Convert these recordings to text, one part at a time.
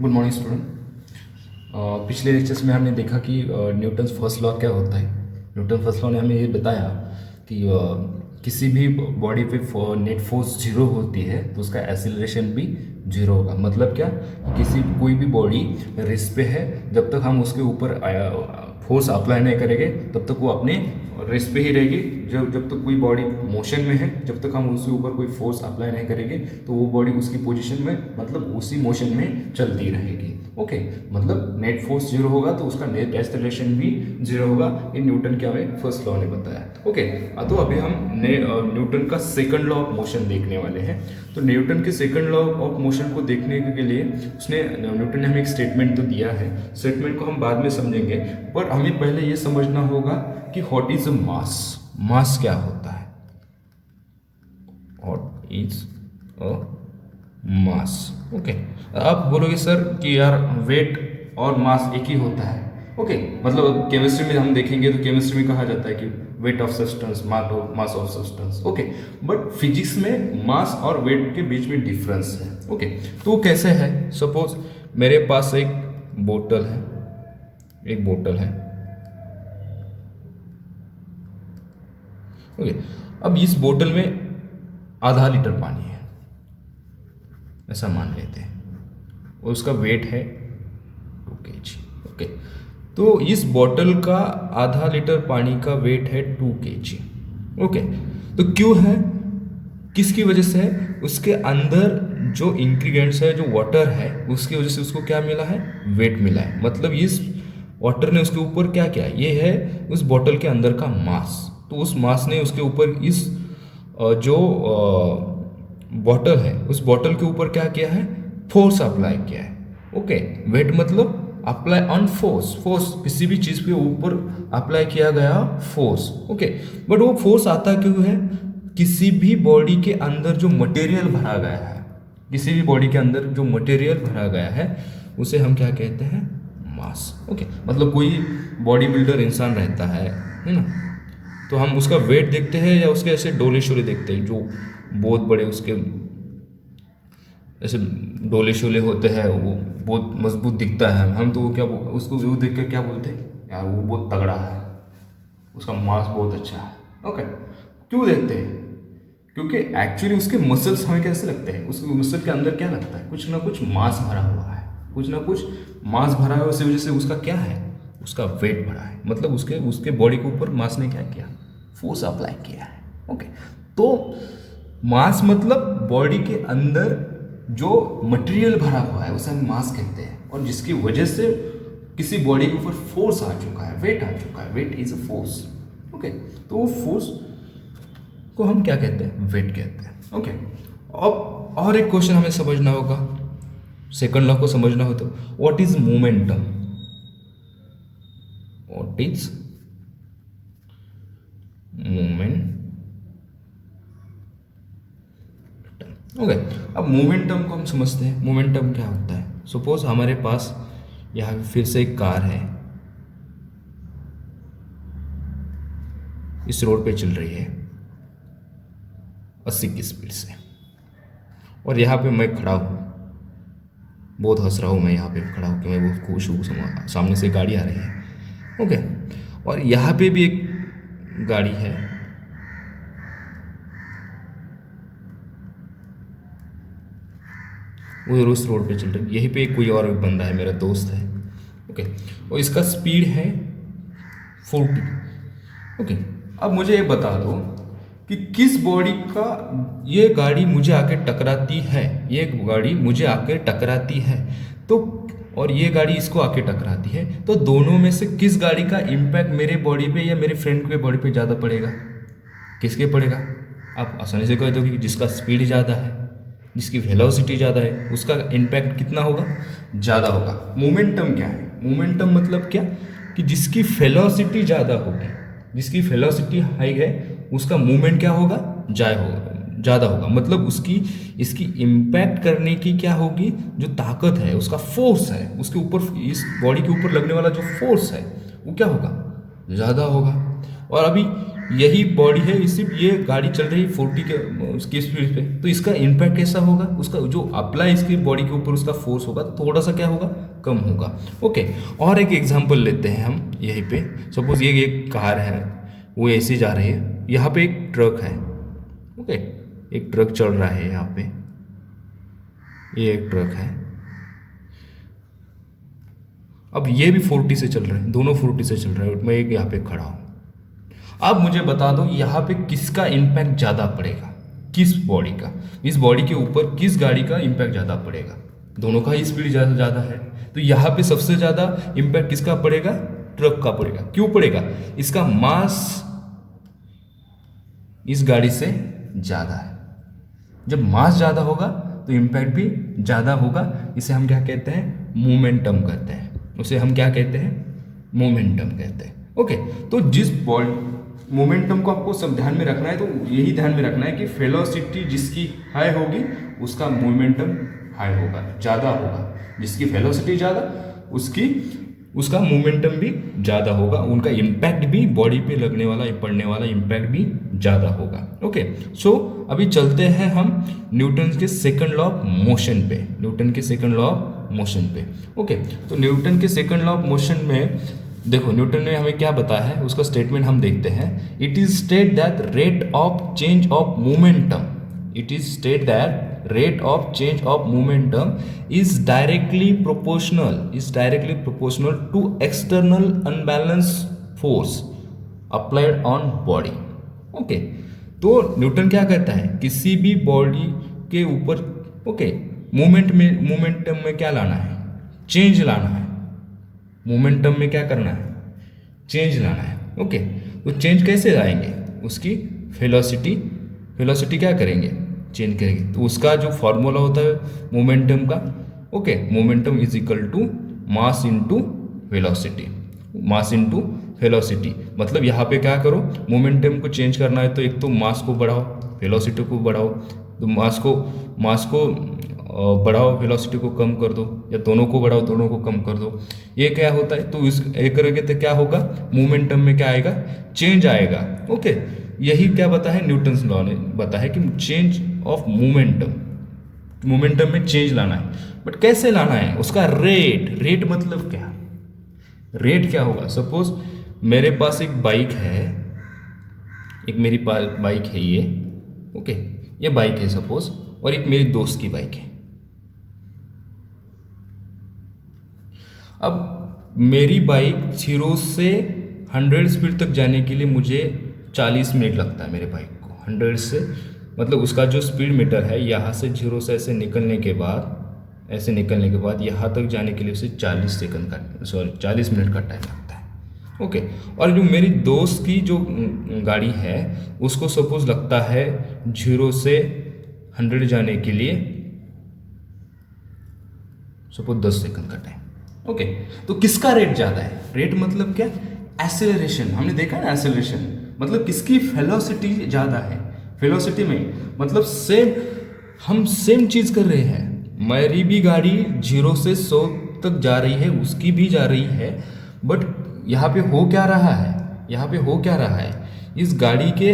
Good morning student. पिछले lectures में हमने देखा कि न्यूटन्स फर्स्ट लॉ क्या होता है। न्यूटन फर्स्ट लॉ ने हमें ये बताया कि किसी भी बॉडी पे नेट फोर्स जीरो होती है तो उसका एक्सीलरेशन भी जीरो होगा। मतलब क्या, किसी कोई भी बॉडी रेस्ट पे है, जब तक हम उसके ऊपर फोर्स अप्लाई नहीं करेंगे तब तक वो अपने रेस्ट पे ही रहेगी। जब तक कोई बॉडी मोशन में है, जब तक हम उसके ऊपर कोई फोर्स अप्लाई नहीं करेंगे तो वो बॉडी उसकी पोजीशन में, मतलब उसी मोशन में चलती रहेगी। ओके, मतलब नेट फोर्स जीरो होगा तो उसका नेट एक्सेलरेशन भी जीरो होगा। ये न्यूटन के हमें फर्स्ट लॉ ने बताया। ओके, तो अभी हम न्यूटन का सेकंड लॉ ऑफ मोशन देखने वाले हैं। तो न्यूटन के सेकंड लॉ ऑफ मोशन को देखने के लिए न्यूटन ने हमें एक स्टेटमेंट तो दिया है। स्टेटमेंट को हम बाद में समझेंगे, पर हमें पहले ये समझना होगा कि व्हाट इज मास। मास क्या होता है? What is a mass? Okay, आप बोलोगे सर कि यार वेट और मास एक ही होता है। ओके, मतलब केमिस्ट्री में हम देखेंगे तो केमिस्ट्री में कहा जाता है कि weight of substance, mass of substance. Okay, but physics में मास और वेट के बीच में डिफरेंस है। ओके, तो वो कैसे है? सपोज मेरे पास एक बोतल है, एक बोतल है। ओके, अब इस बोतल में आधा लीटर पानी है, ऐसा मान लेते हैं, और उसका वेट है 2 kg। ओके, तो इस बोतल का आधा लीटर पानी का वेट है 2 kg। ओके, तो क्यों है? किसकी वजह से है? उसके अंदर जो इंग्रेडिएंट्स है, जो वाटर है, उसकी वजह से उसको क्या मिला है? वेट मिला है। मतलब इस वाटर ने उसके ऊपर क्या किया? ये है उस बोतल के अंदर का मास। तो उस मास ने उसके ऊपर इस जो बॉटल है, उस बॉटल के ऊपर क्या किया है? फोर्स अप्लाई किया है। ओके, वेट मतलब अप्लाई ऑन फोर्स। फोर्स किसी भी चीज के ऊपर अप्लाई किया गया फोर्स। ओके, बट वो फोर्स आता क्यों है? किसी भी बॉडी के अंदर जो मटेरियल भरा गया है, किसी भी बॉडी के अंदर जो मटेरियल भरा गया है, उसे हम क्या कहते हैं? मास। ओके, मतलब कोई बॉडी बिल्डर इंसान रहता है ना, तो हम उसका वेट देखते हैं या उसके ऐसे डोले शोले देखते हैं, जो बहुत बड़े उसके ऐसे डोले शोले होते हैं, वो बहुत मजबूत दिखता है। हम तो वो क्या, उसको व्यू देख कर क्या बोलते हैं? यार वो बहुत तगड़ा है, उसका मास बहुत अच्छा है। ओके, क्यों देखते हैं? क्योंकि एक्चुअली उसके मसल्स हमें कैसे लगते हैं? उसके मसल के अंदर क्या लगता है? कुछ ना कुछ मास भरा हुआ है, कुछ ना कुछ मास भरा है। उसी वजह से उसका क्या है? उसका वेट बढ़ा है। मतलब उसके उसके बॉडी के ऊपर मास ने क्या किया? फोर्स अप्लाई किया है। ओके, तो मास मतलब बॉडी के अंदर जो मटेरियल भरा हुआ है उसे हम मास कहते हैं, और जिसकी वजह से किसी बॉडी के ऊपर फोर्स आ चुका है, वेट आ चुका है। Weight is a force. Okay, तो वो फोर्स को हम क्या कहते हैं? वेट कहते हैं। ओके, अब और एक क्वेश्चन हमें समझना होगा, सेकंड लॉ को समझना हो तो what is momentum? What is momentum? Okay, अब मोमेंटम को हम समझते हैं। मोमेंटम क्या होता है? सपोज हमारे पास यहाँ फिर से एक कार है, इस रोड पे चल रही है 80 की स्पीड से, और यहाँ पे मैं खड़ा हूँ, बहुत हंस रहा हूँ मैं यहाँ पे खड़ा हूँ कि मैं बहुत खुश हूँ, सामने से गाड़ी आ रही है। ओके, और यहाँ पे भी एक गाड़ी है, वो उस रोड पे चल रही है। यहीं पे कोई और बंदा है, मेरा दोस्त है। ओके, और इसका स्पीड है 40। ओके, अब मुझे ये बता दो कि किस बॉडी का ये गाड़ी मुझे आके टकराती है, ये गाड़ी मुझे आके टकराती है तो, और ये गाड़ी इसको आके टकराती है, तो दोनों में से किस गाड़ी का इम्पैक्ट मेरे बॉडी पे या मेरे फ्रेंड के बॉडी पे ज़्यादा पड़ेगा? किसके पड़ेगा? आप आसानी से कह दो कि जिसका स्पीड ज़्यादा है, जिसकी वेलोसिटी ज़्यादा है, उसका इम्पैक्ट कितना होगा? ज़्यादा होगा। मोमेंटम क्या है? मोमेंटम मतलब क्या कि जिसकी वेलोसिटी ज़्यादा होगी, जिसकी वेलोसिटी हाई है, उसका मूवमेंट क्या होगा? ज़्यादा होगा। मतलब उसकी इसकी इम्पैक्ट करने की क्या होगी? जो ताकत है, उसका फोर्स है, उसके ऊपर, इस बॉडी के ऊपर लगने वाला जो फोर्स है वो क्या होगा? ज़्यादा होगा। और अभी यही बॉडी है, सिर्फ ये गाड़ी चल रही है 40 के उसकी स्पीड पे, तो इसका इम्पैक्ट कैसा होगा, उसका जो अप्लाई इसकी बॉडी के ऊपर उसका फोर्स होगा थोड़ा सा क्या होगा, कम होगा। ओके, और एक एग्जांपल लेते हैं हम यहीं पे। सपोज ये एक कार है, वो ऐसे जा रही है, यहाँ पे एक ट्रक है। ओके, एक ट्रक चल रहा है यहाँ पे, ये एक ट्रक है। अब ये भी 40 से चल रहा है, दोनों 40 से चल रहा है, मैं एक यहाँ पे खड़ा हूँ। अब मुझे बता दो यहाँ पे किसका इम्पैक्ट ज़्यादा पड़ेगा, किस बॉडी का, इस बॉडी के ऊपर किस गाड़ी का इम्पैक्ट ज़्यादा पड़ेगा। दोनों का ही स्पीड ज़्यादा है, तो यहाँ पे सबसे ज़्यादा इम्पैक्ट किसका पड़ेगा, ट्रक का पड़ेगा। क्यों पड़ेगा, इसका मास इस गाड़ी से ज़्यादा है। जब मास ज़्यादा होगा तो इम्पैक्ट भी ज़्यादा होगा। इसे हम क्या कहते हैं, मोमेंटम कहते हैं। उसे हम क्या कहते हैं, मोमेंटम कहते हैं। ओके, तो जिस बॉडी मोमेंटम को आपको सब ध्यान में रखना है, तो यही ध्यान में रखना है कि वेलोसिटी जिसकी हाई होगी उसका मोमेंटम हाई होगा, ज़्यादा होगा। जिसकी वेलोसिटी ज़्यादा उसका मोमेंटम भी ज़्यादा होगा, उनका इम्पैक्ट भी बॉडी पे लगने वाला पड़ने वाला इम्पैक्ट भी ज़्यादा होगा। ओके, सो अभी चलते हैं हम न्यूटन के सेकंड लॉ ऑफ मोशन पे, न्यूटन के सेकंड लॉ ऑफ मोशन पे। ओके, तो न्यूटन के सेकंड लॉ ऑफ मोशन में देखो न्यूटन ने हमें क्या बताया है, उसका स्टेटमेंट हम देखते हैं। It is state that rate of change of momentum, it is state that rate of change of momentum is directly proportional to external unbalanced force applied on body. Okay, तो न्यूटन क्या कहता है, किसी भी body के ऊपर momentum में क्या लाना है, चेंज लाना है। मोमेंटम में क्या करना है, चेंज लाना है। ओके, तो चेंज कैसे लाएंगे, उसकी वेलोसिटी क्या करेंगे, चेंज करेंगे। तो उसका जो फॉर्मूला होता है मोमेंटम का, okay, momentum is equal to mass into velocity, mass into velocity. मतलब यहाँ पे क्या करो, मोमेंटम को चेंज करना है तो एक तो मास को बढ़ाओ, वेलोसिटी को बढ़ाओ। तो मास को बढ़ाओ, वेलोसिटी को कम कर दो, या दोनों को बढ़ाओ, दोनों को कम कर दो। ये क्या होता है, तो इस एक करोगे तो क्या होगा, मोमेंटम में क्या आएगा, चेंज आएगा। ओके, यही क्या बता है, न्यूटन्स लॉ ने बता है कि चेंज ऑफ मोमेंटम में चेंज लाना है। बट कैसे लाना है, उसका रेट मतलब क्या, रेट क्या होगा। सपोज मेरे पास एक बाइक है, एक मेरी बाइक है ये, ओके, ये बाइक है सपोज, और एक मेरी दोस्त की बाइक है। अब मेरी बाइक 0 से 100 स्पीड तक जाने के लिए मुझे 40 मिनट लगता है। मेरे बाइक को 100 से मतलब उसका जो स्पीड मीटर है, यहाँ से 0 से ऐसे निकलने के बाद यहाँ तक जाने के लिए उसे 40 मिनट का टाइम लगता है। ओके, और जो मेरी दोस्त की जो गाड़ी है उसको सपोज लगता है 0 से 100 जाने के लिए सपोज 10 सेकंड का टाइम। ओके, तो किसका रेट ज़्यादा है, रेट मतलब क्या, एक्सेलरेशन। हमने देखा ना, एक्सेलरेशन मतलब किसकी वेलोसिटी ज़्यादा है। वेलोसिटी में मतलब हम सेम चीज़ कर रहे हैं। मेरी भी गाड़ी 0 से 100 तक जा रही है, उसकी भी जा रही है, बट यहाँ पे हो क्या रहा है, इस गाड़ी के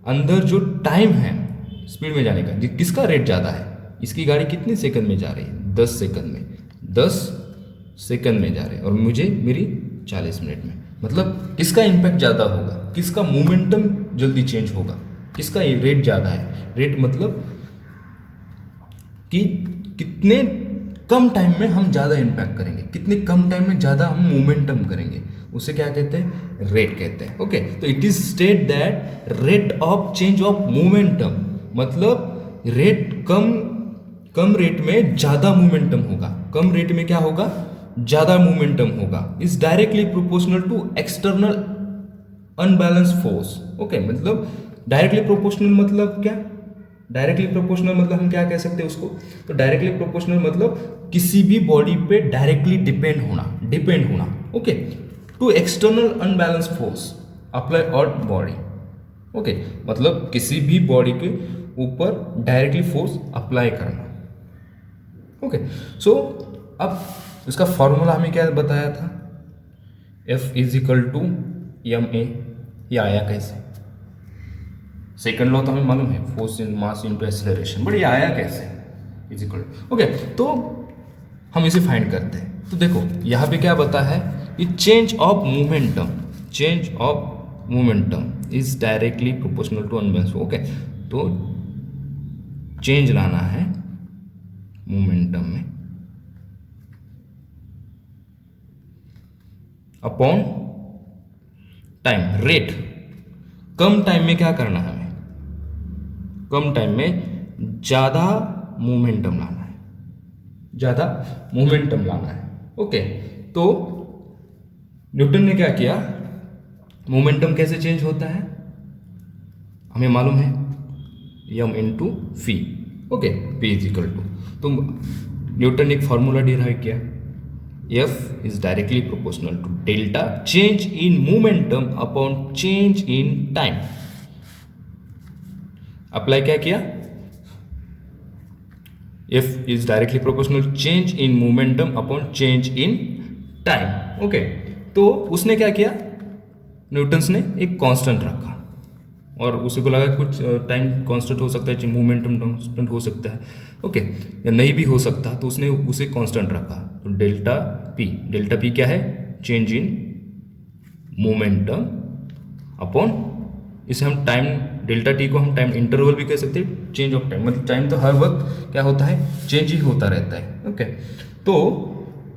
अंदर जो टाइम है स्पीड में जाने का, किसका रेट ज़्यादा है। इसकी गाड़ी कितने सेकंड में जा रही है, 10 सेकंड में जा रही है, और मेरी 40 मिनट में। मतलब किसका इम्पैक्ट ज़्यादा होगा, किसका मोमेंटम जल्दी चेंज होगा, किसका रेट ज़्यादा है। रेट मतलब कि कितने कम टाइम में हम ज़्यादा इम्पैक्ट करेंगे, कितने कम टाइम में ज़्यादा हम मोमेंटम करेंगे, उसे क्या कहते हैं, रेट कहते हैं। ओके, तो it is state that rate of change of momentum मतलब रेट कम रेट में ज़्यादा मोमेंटम होगा, कम रेट में क्या होगा, ज़्यादा मोमेंटम होगा। Is directly proportional to external unbalance force. Okay, मतलब डायरेक्टली प्रोपोर्शनल मतलब क्या, डायरेक्टली प्रोपोर्शनल मतलब हम क्या कह सकते हैं उसको, तो डायरेक्टली प्रोपोर्शनल मतलब किसी भी बॉडी पे डायरेक्टली डिपेंड होना। Okay, to external unbalance force apply on body. Okay, मतलब किसी भी बॉडी के ऊपर डायरेक्टली फोर्स अप्लाई करना। ओके, सो अब इसका फॉर्मूला हमें क्या बताया था, F is equal to ma। ये आया कैसे, सेकंड लॉ तो हमें मालूम है, force in mass into acceleration, but ये आया कैसे, इज इक्वल ओके। तो हम इसे फाइंड करते हैं। तो देखो यहाँ पे क्या बता है कि change of momentum is directly proportional to unbalance. Okay, तो चेंज लाना है मोमेंटम में अपॉन टाइम, रेट। कम टाइम में क्या करना है हमें, कम टाइम में ज़्यादा मोमेंटम लाना है, ज़्यादा मोमेंटम लाना है। ओके, तो न्यूटन ने क्या किया, मोमेंटम कैसे चेंज होता है हमें मालूम है, m into v. Okay, p is equal to, तो न्यूटन ने एक फॉर्मूला डिराइव किया, F is directly proportional to delta change in momentum upon change in time. Apply क्या किया, F is directly proportional change in momentum upon change in time. Okay, तो उसने क्या किया, न्यूटन्स ने एक कांस्टेंट रखा और उसी को लगा कुछ टाइम कांस्टेंट हो सकता है, मोमेंटम कांस्टेंट हो सकता है। ओके, या नहीं भी हो सकता, तो उसने उसे कांस्टेंट रखा। तो डेल्टा पी क्या है, चेंज इन मोमेंटम अपॉन, इसे हम टाइम, डेल्टा टी को हम टाइम इंटरवल भी कह सकते हैं, चेंज ऑफ टाइम, मतलब टाइम तो हर वक्त क्या होता है, चेंज ही होता रहता है। ओके, तो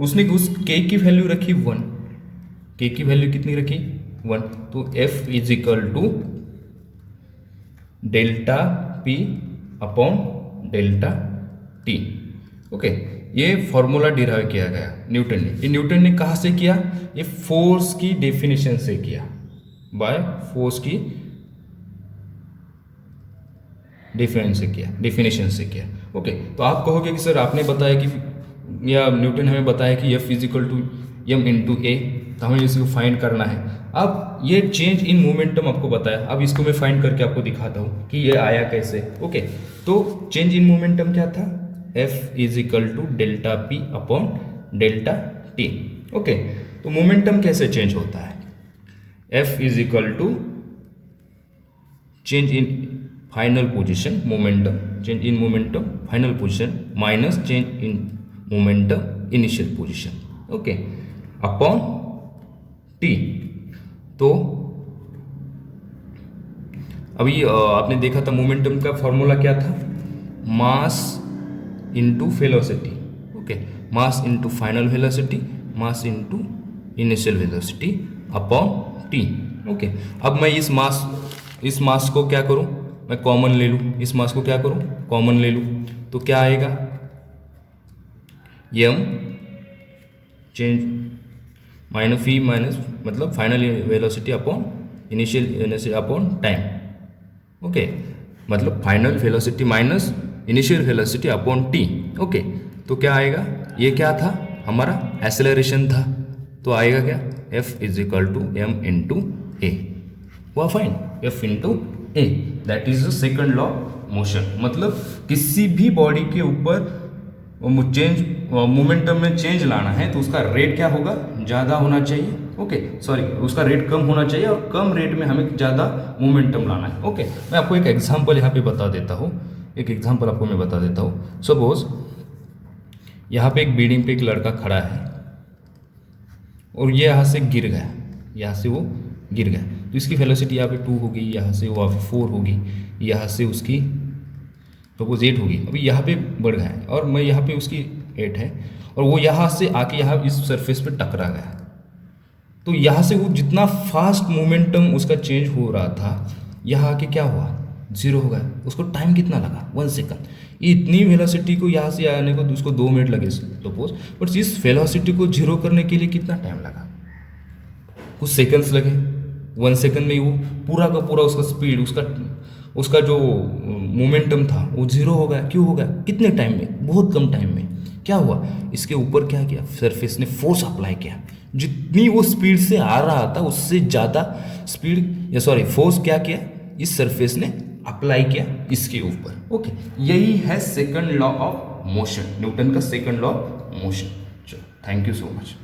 उसने उस के की वैल्यू रखी 1, के की वैल्यू कितनी रखी 1, तो F is equal to delta p upon delta t. Okay, ये फॉर्मूला डिराइव किया गया न्यूटन ने। ये न्यूटन ने कहाँ से किया, ये फोर्स की डेफिनेशन से किया, बाय फोर्स की डेफिनेशन से किया। ओके, तो आप कहोगे कि सर आपने बताया कि, या न्यूटन हमें बताया कि F is equal to m into a, तो हमें इसको फाइंड करना है। अब ये चेंज इन मोमेंटम आपको बताया, अब इसको मैं फाइंड करके आपको दिखाता हूँ कि ये आया कैसे। ओके, तो चेंज इन मोमेंटम क्या था, F is equal to delta p upon delta t. Okay, तो मोमेंटम कैसे चेंज होता है, F is equal to change in final position momentum, change in momentum final position minus change in momentum initial position. Okay, upon t. तो अभी आपने देखा था momentum का फॉर्मूला क्या था, मास into velocity. Okay, mass into final velocity, mass into initial velocity upon t. Okay, अब मैं इस मास को क्या करूं, मैं कॉमन ले लूं, इस मास को क्या करूं, कॉमन ले लूं, तो क्या आएगा, m चेंज माइनस फी माइनस, मतलब final velocity upon initial upon time. Okay, मतलब final velocity minus initial velocity upon t. Okay, तो क्या आएगा, ये क्या था हमारा एक्सेलरेशन था, तो आएगा क्या, F is equal to m into a. हुआ fine, F into a, that is the second law motion. मतलब किसी भी बॉडी के ऊपर चेंज, मोमेंटम में चेंज लाना है तो उसका रेट क्या होगा, ज़्यादा होना चाहिए। ओके, सॉरी, उसका रेट कम होना चाहिए और कम रेट में हमें ज़्यादा मोमेंटम लाना है। ओके, मैं आपको एक एग्जांपल यहाँ पे बता देता हूँ, एक एग्जांपल आपको मैं बता देता हूँ। सपोज यहाँ पे एक बिल्डिंग पे एक लड़का खड़ा है और ये यहाँ से गिर गया, यहाँ से वो गिर गया, तो इसकी वेलोसिटी यहाँ पे 2 होगी, यहाँ से वो 4 होगी, यहाँ से उसकी सपोज 8 होगी। अभी यहाँ पे बढ़ गया है और मैं यहाँ पे उसकी 8 है और वो यहाँ से आके यहाँ इस सरफेस पे टकरा गया, तो यहाँ से वो जितना फास्ट मोमेंटम उसका चेंज हो रहा था, यहाँ आके क्या हुआ, 0 हो गया। उसको टाइम कितना लगा, 1 सेकंड। इतनी वेलोसिटी को यहाँ से आने को उसको 2 मिनट लगे सपोज, बट इस वेलोसिटी को 0 करने के लिए कितना टाइम लगा, कुछ सेकंड्स लगे। 1 सेकंड में वो पूरा का पूरा उसका स्पीड, उसका जो मोमेंटम था वो 0 हो गया। क्यों हो गया, कितने टाइम में, बहुत कम टाइम में। क्या हुआ, इसके ऊपर क्या किया, सरफेस ने फोर्स अप्लाई किया, जितनी वो स्पीड से आ रहा था उससे ज़्यादा स्पीड, या सॉरी फोर्स क्या किया, इस सरफेस ने अप्लाई किया इसके ऊपर। ओके, यही है second law of motion, Newton का सेकंड लॉ ऑफ मोशन। चलो, थैंक यू सो मच।